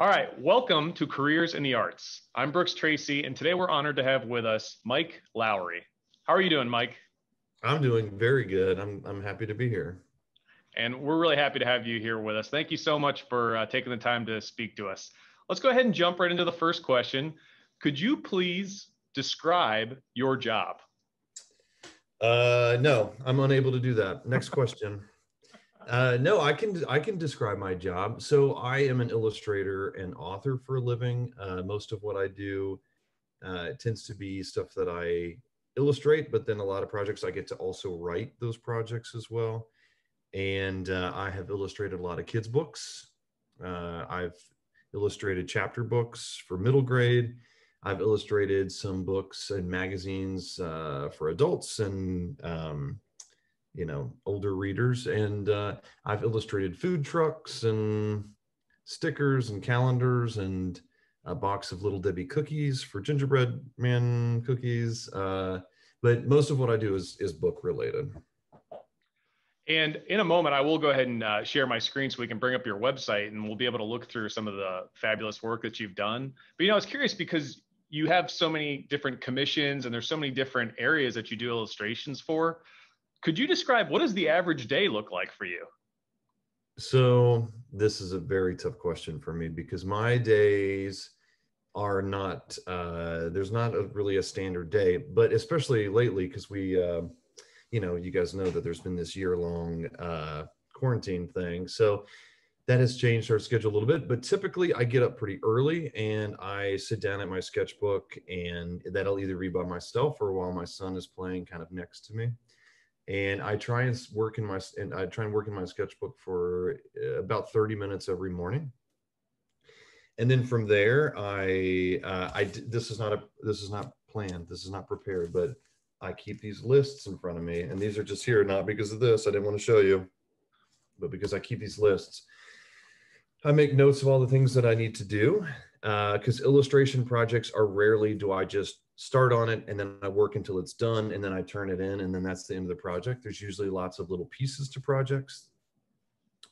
All right, welcome to Careers in the Arts. I'm Brooks Tracy, and today we're honored to have with us Mike Lowery. How are you doing, Mike? I'm doing very good. I'm happy to be here. And we're really happy to have you here with us. Thank you so much for taking the time to speak to us. Let's go ahead and jump right into the first question. Could you please describe your job? No, I'm unable to do that. Next question. No, I can describe my job. So I am an illustrator and author for a living. Most of what I do tends to be stuff that I illustrate, but then a lot of projects I get to also write those projects as well. And I have illustrated a lot of kids' books. I've illustrated chapter books for middle grade. I've illustrated some books and magazines for adults and older readers. And I've illustrated food trucks and stickers and calendars and a box of Little Debbie cookies for gingerbread man cookies. But most of what I do is book related. And in a moment, I will go ahead and share my screen so we can bring up your website and we'll be able to look through some of the fabulous work that you've done. But, I was curious because you have so many different commissions and there's so many different areas that you do illustrations for. Could you describe what does the average day look like for you? So this is a very tough question for me because my days are not, there's not really a standard day, but especially lately because you guys know that there's been this year-long quarantine thing. So that has changed our schedule a little bit, but typically I get up pretty early and I sit down at my sketchbook and that'll either be by myself or while my son is playing kind of next to me. And I try and work in my sketchbook for about 30 minutes every morning. And then from there, this is not planned. This is not prepared, but I keep these lists in front of me, and these are just here, not because of this, I didn't want to show you, but because I keep these lists. I make notes of all the things that I need to do, because illustration projects are rarely do I just start on it and then I work until it's done and then I turn it in and then that's the end of the project. There's usually lots of little pieces to projects.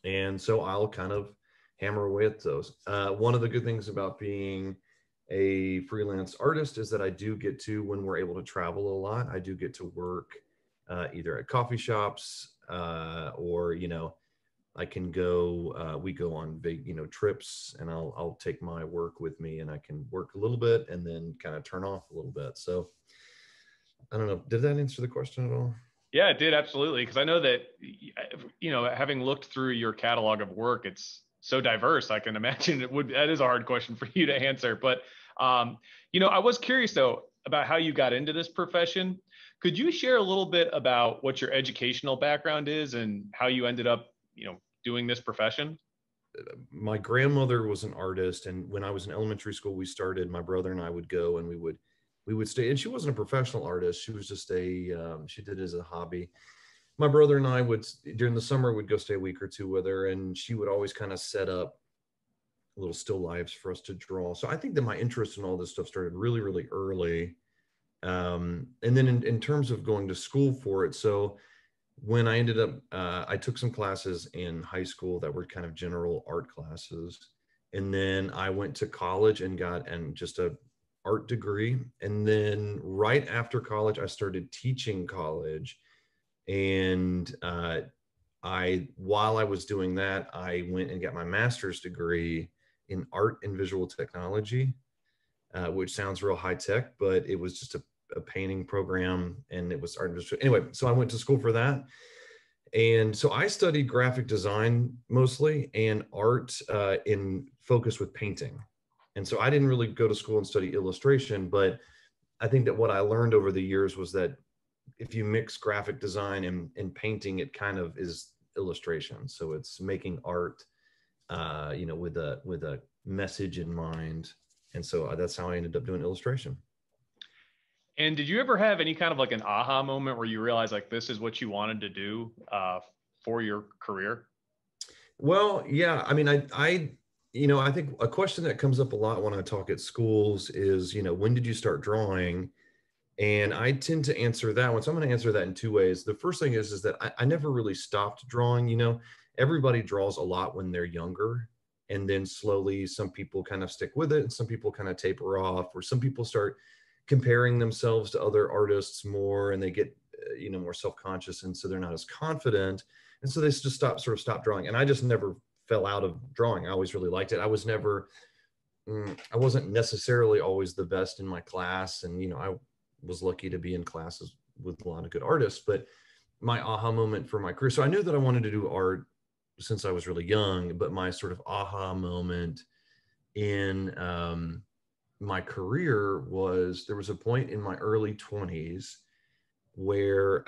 And so I'll kind of hammer away at those. One of the good things about being a freelance artist is that I do get to, when we're able to travel a lot, I do get to work either at coffee shops or, I can go, we go on big, trips and I'll take my work with me and I can work a little bit and then kind of turn off a little bit. So I don't know, did that answer the question at all? Yeah, it did absolutely. Because I know that, having looked through your catalog of work, it's so diverse. I can imagine that is a hard question for you to answer. But, I was curious though about how you got into this profession. Could you share a little bit about what your educational background is and how you ended up, doing this profession? My grandmother was an artist, and when I was in elementary school, my brother and I would go and we would stay, and she wasn't a professional artist. She was just she did it as a hobby. My brother and I would, during the summer, would go stay a week or two with her, and she would always kind of set up little still lifes for us to draw. So I think that my interest in all this stuff started really, really early. And then in terms of going to school for it, so when I ended up, I took some classes in high school that were kind of general art classes. And then I went to college and got just a art degree. And then right after college, I started teaching college. And while I was doing that, I went and got my master's degree in art and visual technology, which sounds real high tech, but it was just a painting program and it was art. Anyway, so I went to school for that. And so I studied graphic design mostly and art in focus with painting. And so I didn't really go to school and study illustration, but I think that what I learned over the years was that if you mix graphic design and painting, it kind of is illustration. So it's making art, with a message in mind. And so that's how I ended up doing illustration. And did you ever have any kind of like an aha moment where you realized like this is what you wanted to do for your career? Well, yeah. I mean, I think a question that comes up a lot when I talk at schools is, when did you start drawing? And I tend to answer that one. So I'm going to answer that in two ways. The first thing is that I never really stopped drawing. Everybody draws a lot when they're younger. And then slowly some people kind of stick with it and some people kind of taper off, or some people start comparing themselves to other artists more and they get more self-conscious, and so they're not as confident, and so they just stop drawing. And I just never fell out of drawing. I always really liked it. I wasn't necessarily always the best in my class, and I was lucky to be in classes with a lot of good artists, but my aha moment for my career, so I knew that I wanted to do art since I was really young, but my sort of aha moment in my career was, there was a point in my early 20s where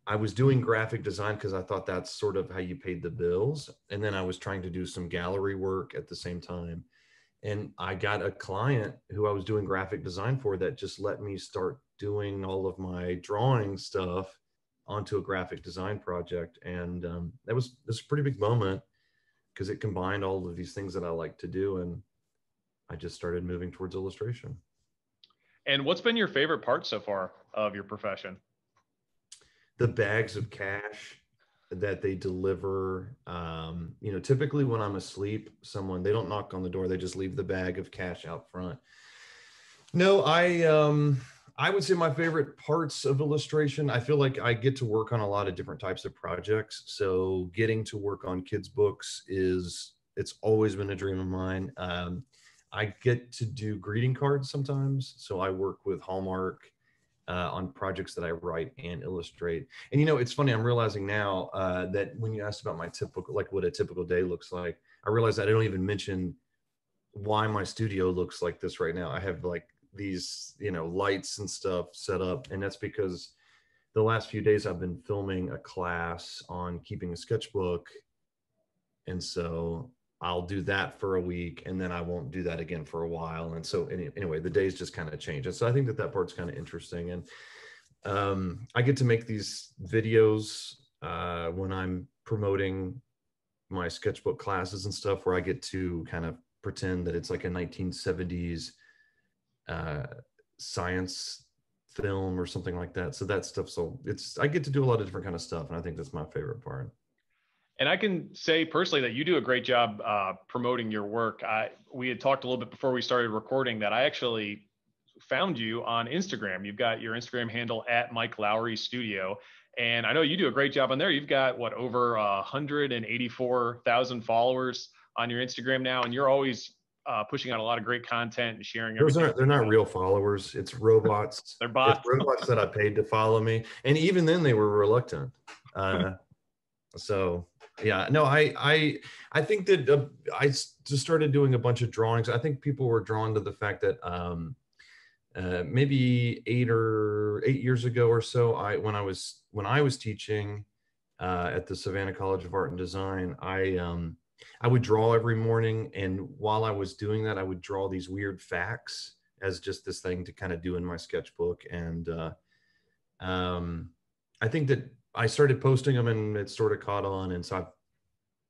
I was doing graphic design because I thought that's sort of how you paid the bills. And then I was trying to do some gallery work at the same time. And I got a client who I was doing graphic design for that just let me start doing all of my drawing stuff onto a graphic design project. And that was a pretty big moment because it combined all of these things that I like to do. And I just started moving towards illustration. And what's been your favorite part so far of your profession? The bags of cash that they deliver. Typically when I'm asleep, they don't knock on the door, they just leave the bag of cash out front. No, I would say my favorite parts of illustration, I feel like I get to work on a lot of different types of projects. So getting to work on kids' books it's always been a dream of mine. I get to do greeting cards sometimes. So I work with Hallmark on projects that I write and illustrate. And it's funny, I'm realizing now that when you asked about my typical, like what a typical day looks like, I realized that I don't even mention why my studio looks like this right now. I have like these, lights and stuff set up. And that's because the last few days I've been filming a class on keeping a sketchbook. And so I'll do that for a week and then I won't do that again for a while. And so anyway, the days just kind of change. And so I think that part's kind of interesting. And I get to make these videos when I'm promoting my sketchbook classes and stuff, where I get to kind of pretend that it's like a 1970s science film or something like that. So that stuff. So I get to do a lot of different kind of stuff. And I think that's my favorite part. And I can say personally that you do a great job promoting your work. We had talked a little bit before we started recording that I actually found you on Instagram. You've got your Instagram handle at Mike Lowery Studio. And I know you do a great job on there. You've got over 184,000 followers on your Instagram now. And you're always pushing out a lot of great content and sharing everything. They're not real followers. It's robots. They're bots. It's robots that I paid to follow me. And even then they were reluctant. So yeah, no, I think that I just started doing a bunch of drawings. I think people were drawn to the fact that maybe 8 years ago or so, when I was teaching at the Savannah College of Art and Design, I would draw every morning, and while I was doing that, I would draw these weird facts as just this thing to kind of do in my sketchbook. And I think that I started posting them and it sort of caught on. And so I've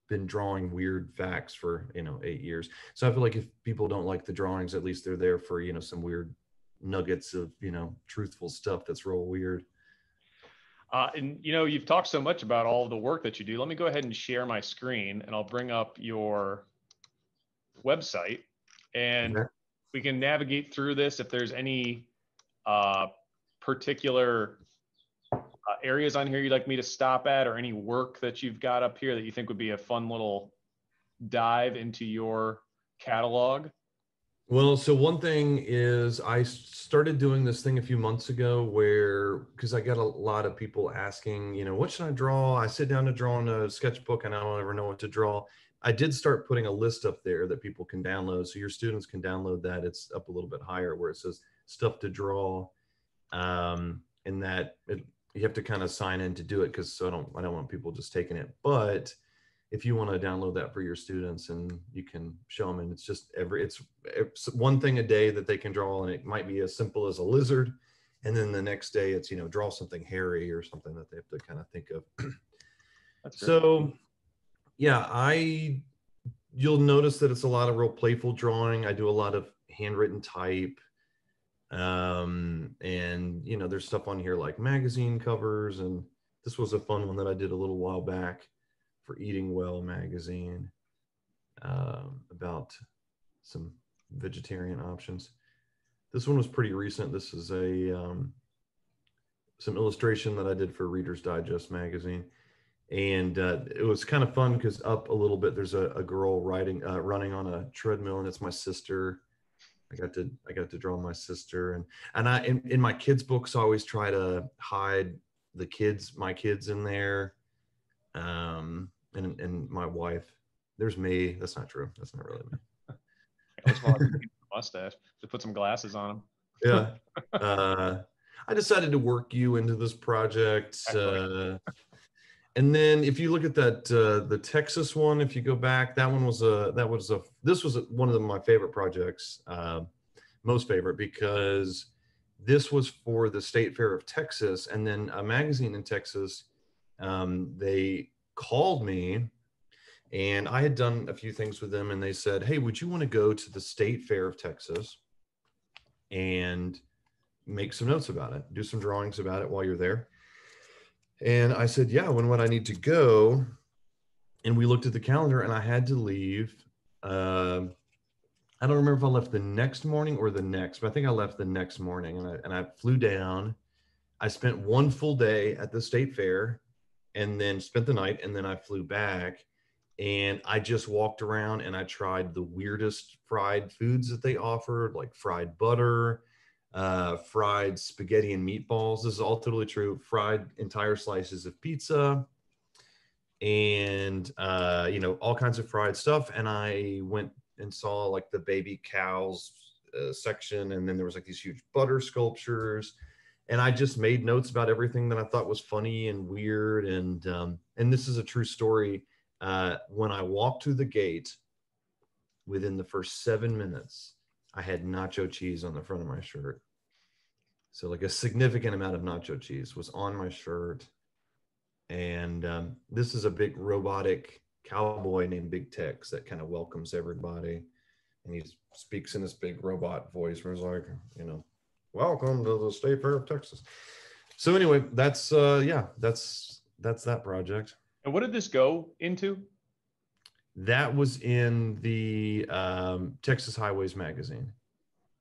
been drawing weird facts for, 8 years. So I feel like if people don't like the drawings, at least they're there for, some weird nuggets of, truthful stuff that's real weird. And you've talked so much about all of the work that you do. Let me go ahead and share my screen and I'll bring up your website and we can navigate through this. If there's any particular areas on here you'd like me to stop at, or any work that you've got up here that you think would be a fun little dive into your catalog. Well, so one thing is I started doing this thing a few months ago because I got a lot of people asking, what should I draw? I sit down to draw in a sketchbook and I don't ever know what to draw. I did start putting a list up there that people can download. So your students can download that. It's up a little bit higher where it says stuff to draw. And that you have to kind of sign in to do it because I don't want people just taking it. But if you want to download that for your students and you can show them, and it's just it's one thing a day that they can draw, and it might be as simple as a lizard. And then the next day it's, draw something hairy or something that they have to kind of think of. That's great. So yeah, you'll notice that it's a lot of real playful drawing. I do a lot of handwritten type. And there's stuff on here like magazine covers, and this was a fun one that I did a little while back for Eating Well magazine. about some vegetarian options. This one was pretty recent. This is a some illustration that I did for Reader's Digest magazine, and it was kind of fun because up a little bit there's a girl running on a treadmill, and it's my sister. I got to draw my sister, and I in my kids' books I always try to hide my kids in there, and my wife. There's me. That's not true. That's not really me. It looks more like a mustache. Just put some glasses on him. Yeah. I decided to work you into this project. And then if you look at that, the Texas one, if you go back, this was one of my favorite projects, most favorite, because this was for the State Fair of Texas. And then a magazine in Texas, they called me, and I had done a few things with them, and they said, hey, would you want to go to the State Fair of Texas and make some notes about it, do some drawings about it while you're there? And I said, yeah, when would I need to go? And we looked at the calendar, and I had to leave. I don't remember if I left the next morning or the next, but I think I left the next morning, and I flew down. I spent one full day at the state fair and then spent the night, and then I flew back, and I just walked around and I tried the weirdest fried foods that they offered, like fried butter, fried spaghetti and meatballs. This is all totally true. Fried entire slices of pizza, and all kinds of fried stuff. And I went and saw like the baby cows section, and then there was like these huge butter sculptures. And I just made notes about everything that I thought was funny and weird. And this is a true story. When I walked through the gate, within the first 7 minutes, I had nacho cheese on the front of my shirt. So like a significant amount of nacho cheese was on my shirt. And this is a big robotic cowboy named Big Tex that kind of welcomes everybody. And he speaks in this big robot voice where he's like, welcome to the State Fair of Texas. So anyway, that's that project. And what did this go into? That was in the Texas Highways magazine.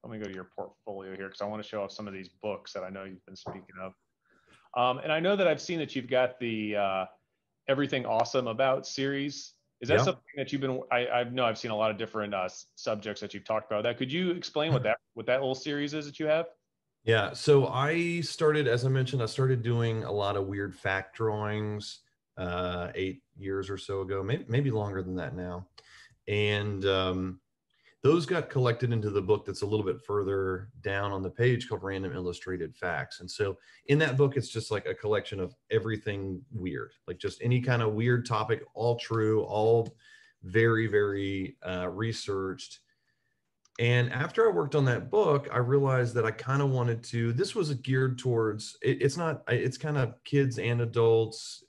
Let me go to your portfolio here because I want to show off some of these books that I know you've been speaking of. And I know that I've seen that you've got the Everything Awesome About series. Is that something that you've been? I know I've seen a lot of different subjects that you've talked about. That could you explain what that little series is that you have? Yeah. So I started, as I mentioned, I started doing a lot of weird fact drawings 8 years or so ago, maybe longer than that now. And those got collected into the book that's a little bit further down on the page called Random Illustrated Facts. And so in that book, it's just like a collection of everything weird, like just any kind of weird topic, all true, all very, very researched. And after I worked on that book, I realized that I kind of wanted to, this was geared towards, it's kind of kids and adults.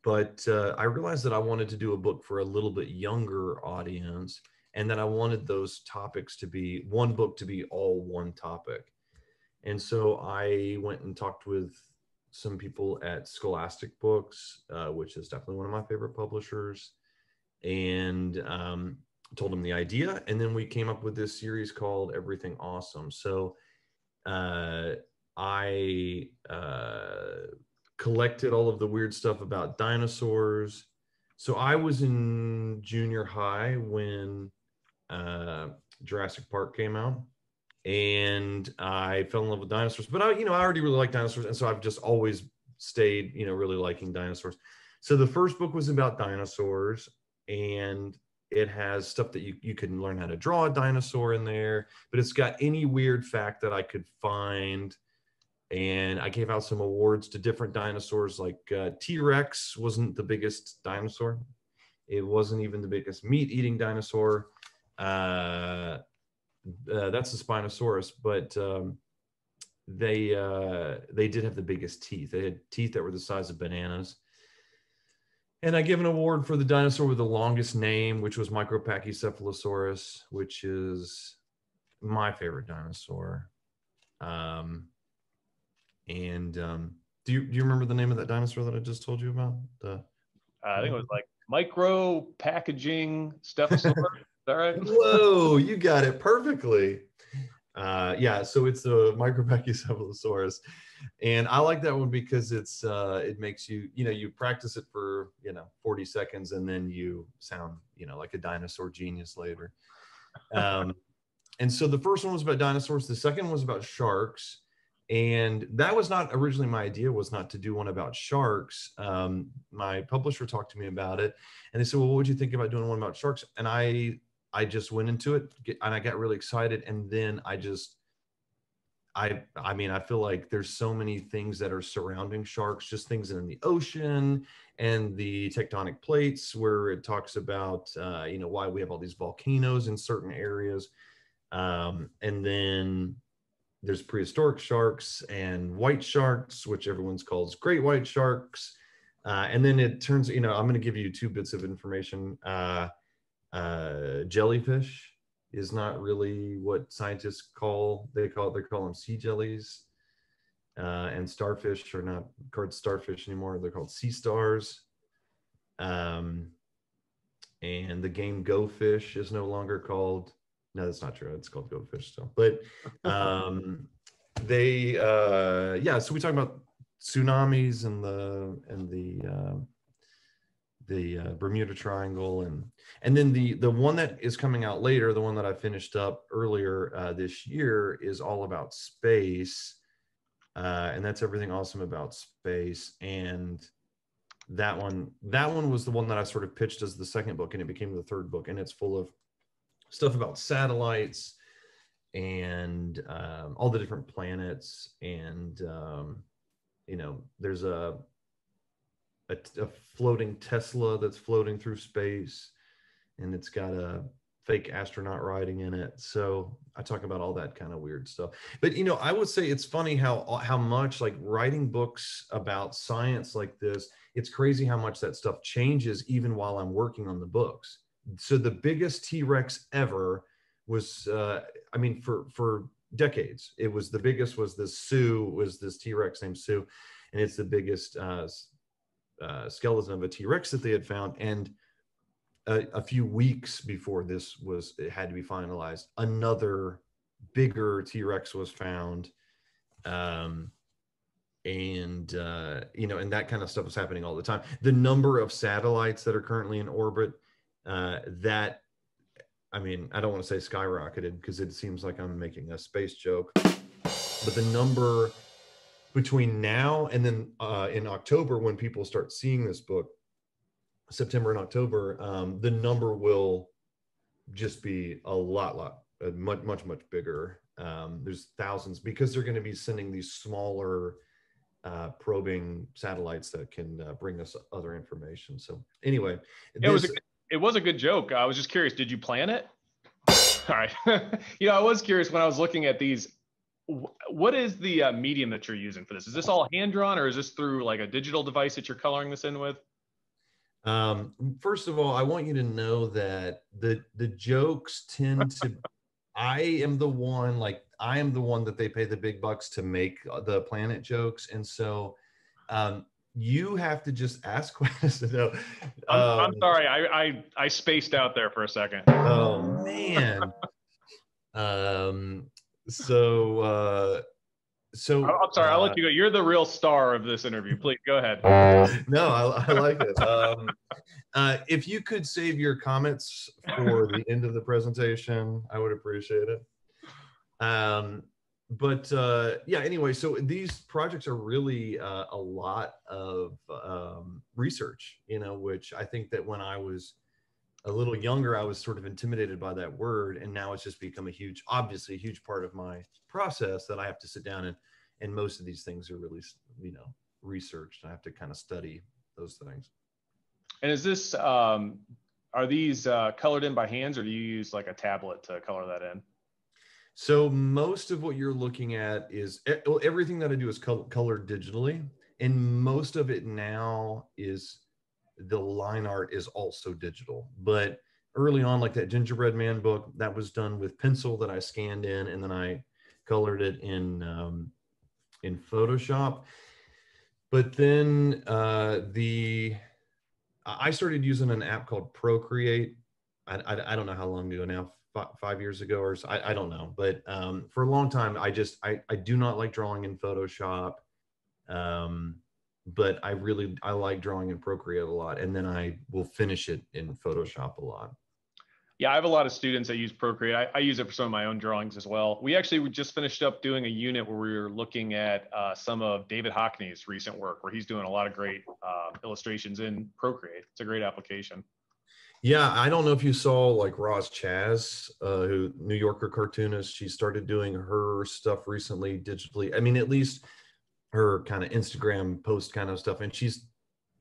But I realized that I wanted to do a book for a little bit younger audience, and that I wanted those topics to be one book to be all one topic. And so I went and talked with some people at Scholastic Books, which is definitely one of my favorite publishers, and told them the idea. And then we came up with this series called Everything Awesome. So I collected all of the weird stuff about dinosaurs. So I was in junior high when Jurassic Park came out, and I fell in love with dinosaurs. But I already really like dinosaurs, and so I've just always stayed, really liking dinosaurs. So the first book was about dinosaurs, and it has stuff that you can learn how to draw a dinosaur in there, but it's got any weird fact that I could find. And I gave out some awards to different dinosaurs, like T-Rex wasn't the biggest dinosaur. It wasn't even the biggest meat-eating dinosaur. That's the Spinosaurus, but they did have the biggest teeth. They had teeth that were the size of bananas. And I give an award for the dinosaur with the longest name, which was Micropachycephalosaurus, which is my favorite dinosaur. Do you remember the name of that dinosaur that I just told you about? I think it was like micro packaging Stephosaurus. Is that right? Whoa, you got it perfectly. Yeah, so it's the Micropachycephalosaurus, and I like that one because it makes you, you practice it for 40 seconds, and then you sound like a dinosaur genius later. And so the first one was about dinosaurs, the second was about sharks, and that was not originally my idea, was not to do one about sharks. My publisher talked to me about it, and they said, well, what would you think about doing one about sharks? And I just went into it, and I got really excited, and then I mean, I feel like there's so many things that are surrounding sharks, just things in the ocean and the tectonic plates, where it talks about why we have all these volcanoes in certain areas. And then there's prehistoric sharks and white sharks, which everyone's calls great white sharks. And then it turns, I'm going to give you two bits of information. Jellyfish is not really what scientists they call them sea jellies. And starfish are not called starfish anymore. They're called sea stars. And the game Go Fish is no longer called, no, that's not true. It's called Go Fish still. But so we talk about tsunamis and the Bermuda Triangle, and then the one that is coming out later, the one that I finished up earlier this year, is all about space, and that's everything awesome about space. And that one was the one that I sort of pitched as the second book, and it became the third book, and it's full of stuff about satellites and all the different planets, and there's a floating Tesla that's floating through space, and it's got a fake astronaut riding in it. So I talk about all that kind of weird stuff. But I would say it's funny how much, like, writing books about science like this, it's crazy how much that stuff changes even while I'm working on the books. So the biggest T-Rex ever was, for decades, the biggest was this T-Rex named Sue, and it's the biggest skeleton of a T-Rex that they had found. And a few weeks before it had to be finalized, another bigger T-Rex was found. And that kind of stuff is happening all the time. The number of satellites that are currently in orbit, I don't want to say skyrocketed, because it seems like I'm making a space joke, but the number between now and then in October, when people start seeing this book, September and October, the number will just be much bigger. There's thousands, because they're going to be sending these smaller probing satellites that can bring us other information. So anyway, it was a good joke. I was just curious, did you plan it? All right. I was curious when I was looking at these. What is the medium that you're using for this? Is this all hand drawn, or is this through like a digital device that you're coloring this in with? First of all, I want you to know that the jokes tend to, I am the one that they pay the big bucks to make the planet jokes. And so, you have to just ask questions. No, I'm sorry. I spaced out there for a second. Oh man. So I'm sorry, I'll let you go. You're the real star of this interview. Please go ahead. No, I like it. If you could save your comments for the end of the presentation, I would appreciate it. Anyway, so these projects are really a lot of research, which I think that when I was a little younger, I was sort of intimidated by that word, and now it's just become obviously a huge part of my process, that I have to sit down and most of these things are really, researched. I have to kind of study those things. And is this, are these colored in by hands, or do you use like a tablet to color that in? So most of what you're looking at is, everything that I do is colored digitally, and most of it now is, the line art is also digital. But early on, like that Gingerbread Man book, that was done with pencil that I scanned in, and then I colored it in Photoshop. But then I started using an app called Procreate. I don't know how long ago now, 5 years ago or so, I don't know. But for a long time, I do not like drawing in Photoshop. Um, but I like drawing in Procreate a lot. And then I will finish it in Photoshop a lot. Yeah, I have a lot of students that use Procreate. I use it for some of my own drawings as well. We actually just finished up doing a unit where we were looking at some of David Hockney's recent work, where he's doing a lot of great illustrations in Procreate. It's a great application. Yeah, I don't know if you saw like Roz Chaz, who New Yorker cartoonist. She started doing her stuff recently digitally. I mean, at least her kind of Instagram post kind of stuff. And she's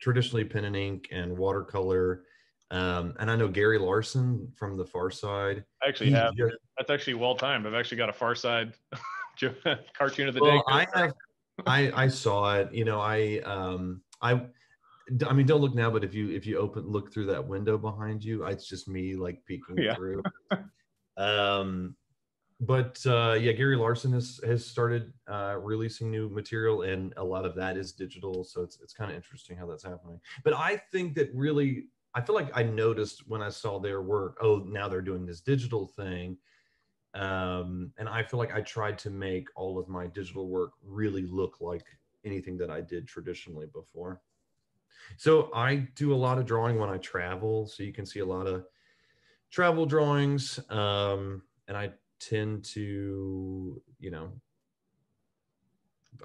traditionally pen and ink and watercolor. And I know Gary Larson from The Far Side. I actually He have. just, That's actually well timed. I've actually got a Far Side cartoon of the day. well, I saw it. You know, I mean, don't look now, but if you look through that window behind you, it's just me like peeking Yeah. through. Um, but yeah, Gary Larson has started releasing new material, and a lot of that is digital. So it's kind of interesting how that's happening. But I think that really, I feel like I noticed when I saw their work. Oh, now they're doing this digital thing, and I feel like I tried to make all of my digital work really look like anything that I did traditionally before. So I do a lot of drawing when I travel. So you can see a lot of travel drawings, and I tend to,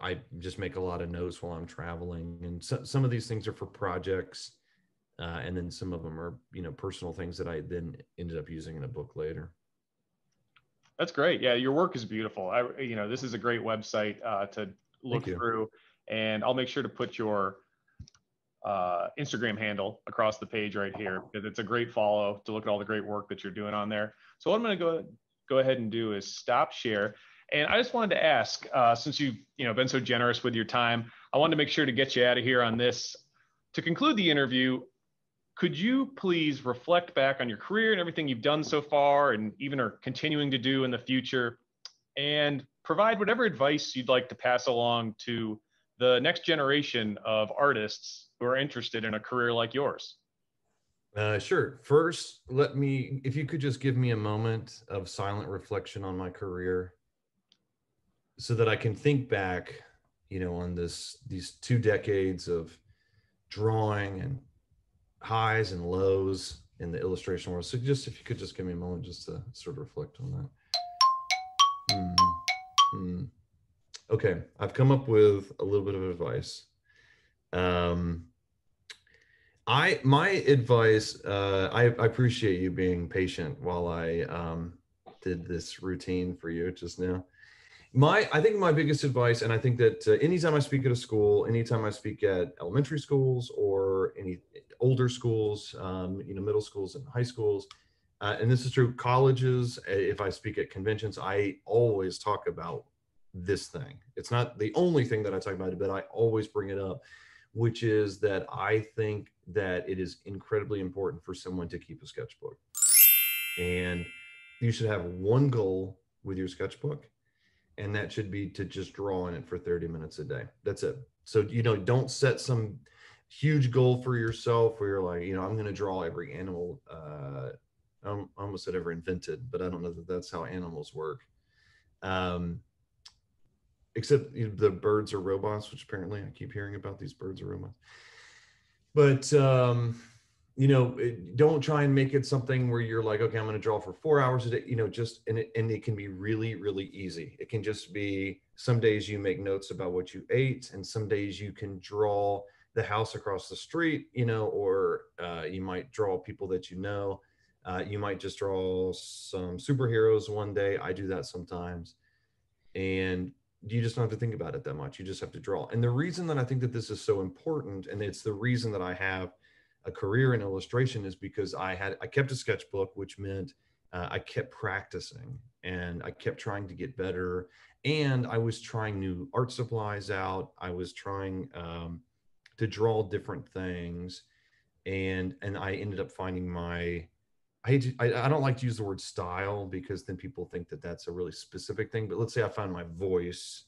I just make a lot of notes while I'm traveling. And some of these things are for projects, and then some of them are, personal things that I then ended up using in a book later. That's great. Yeah, your work is beautiful. This is a great website to Thank look you. through, and I'll make sure to put your Instagram handle across the page right here because it's a great follow to look at all the great work that you're doing on there. So what I'm going to go ahead and do is stop share. And I just wanted to ask, since you've been so generous with your time, I wanted to make sure to get you out of here on this. To conclude the interview, could you please reflect back on your career and everything you've done so far and even are continuing to do in the future and provide whatever advice you'd like to pass along to the next generation of artists who are interested in a career like yours? Sure. First, if you could just give me a moment of silent reflection on my career so that I can think back, on these 2 decades of drawing and highs and lows in the illustration world. So if you could just give me a moment just to sort of reflect on that. Mm-hmm. Okay, I've come up with a little bit of advice. My advice, I appreciate you being patient while I did this routine for you just now. I think my biggest advice, and I think that anytime I speak at a school, anytime I speak at elementary schools or any older schools, middle schools and high schools, and this is true, colleges, if I speak at conventions, I always talk about this thing. It's not the only thing that I talk about, but I always bring it up, which is that I think that it is incredibly important for someone to keep a sketchbook. And you should have one goal with your sketchbook, and that should be to just draw in it for 30 minutes a day. That's it. So, don't set some huge goal for yourself where you're like, I'm going to draw every animal. I almost said ever invented, but I don't know that that's how animals work. Except the birds are robots, which apparently I keep hearing about these birds are robots. But don't try and make it something where you're like, okay, I'm going to draw for 4 hours a day. And it can be really, really easy. It can just be some days you make notes about what you ate, and some days you can draw the house across the street, or you might draw people that you know. You might just draw some superheroes one day. I do that sometimes. And you just don't have to think about it that much. You just have to draw. And the reason that I think that this is so important, and it's the reason that I have a career in illustration, is because I kept a sketchbook, which meant I kept practicing and I kept trying to get better. And I was trying new art supplies out. I was trying to draw different things. And I ended up finding I don't like to use the word style because then people think that that's a really specific thing. But let's say I found my voice.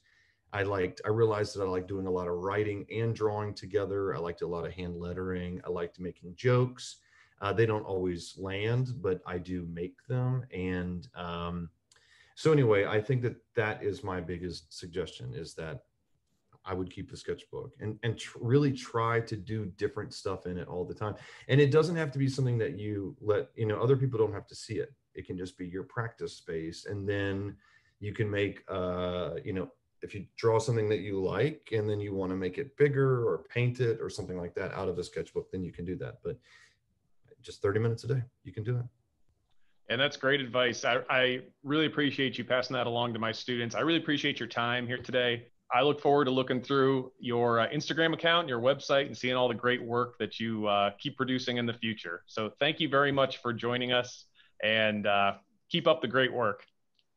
I realized that I like doing a lot of writing and drawing together. I liked a lot of hand lettering. I liked making jokes. They don't always land, but I do make them. And so anyway, I think that that is my biggest suggestion, is that I would keep the sketchbook and really try to do different stuff in it all the time. And it doesn't have to be something that you let, other people don't have to see it. It can just be your practice space. And then you can make, if you draw something that you like and then you want to make it bigger or paint it or something like that out of a sketchbook, then you can do that. But just 30 minutes a day, you can do it. And that's great advice. I really appreciate you passing that along to my students. I really appreciate your time here today. I look forward to looking through your Instagram account, your website, and seeing all the great work that you keep producing in the future. So thank you very much for joining us, and keep up the great work.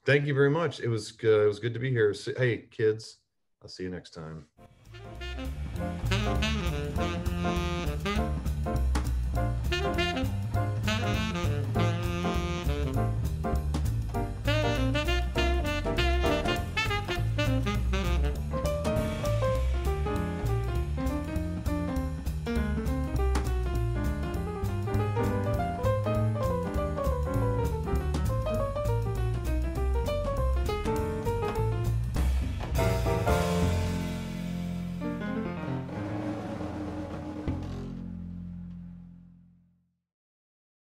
Thank you very much. It was good. It was good to be here. Hey, kids, I'll see you next time.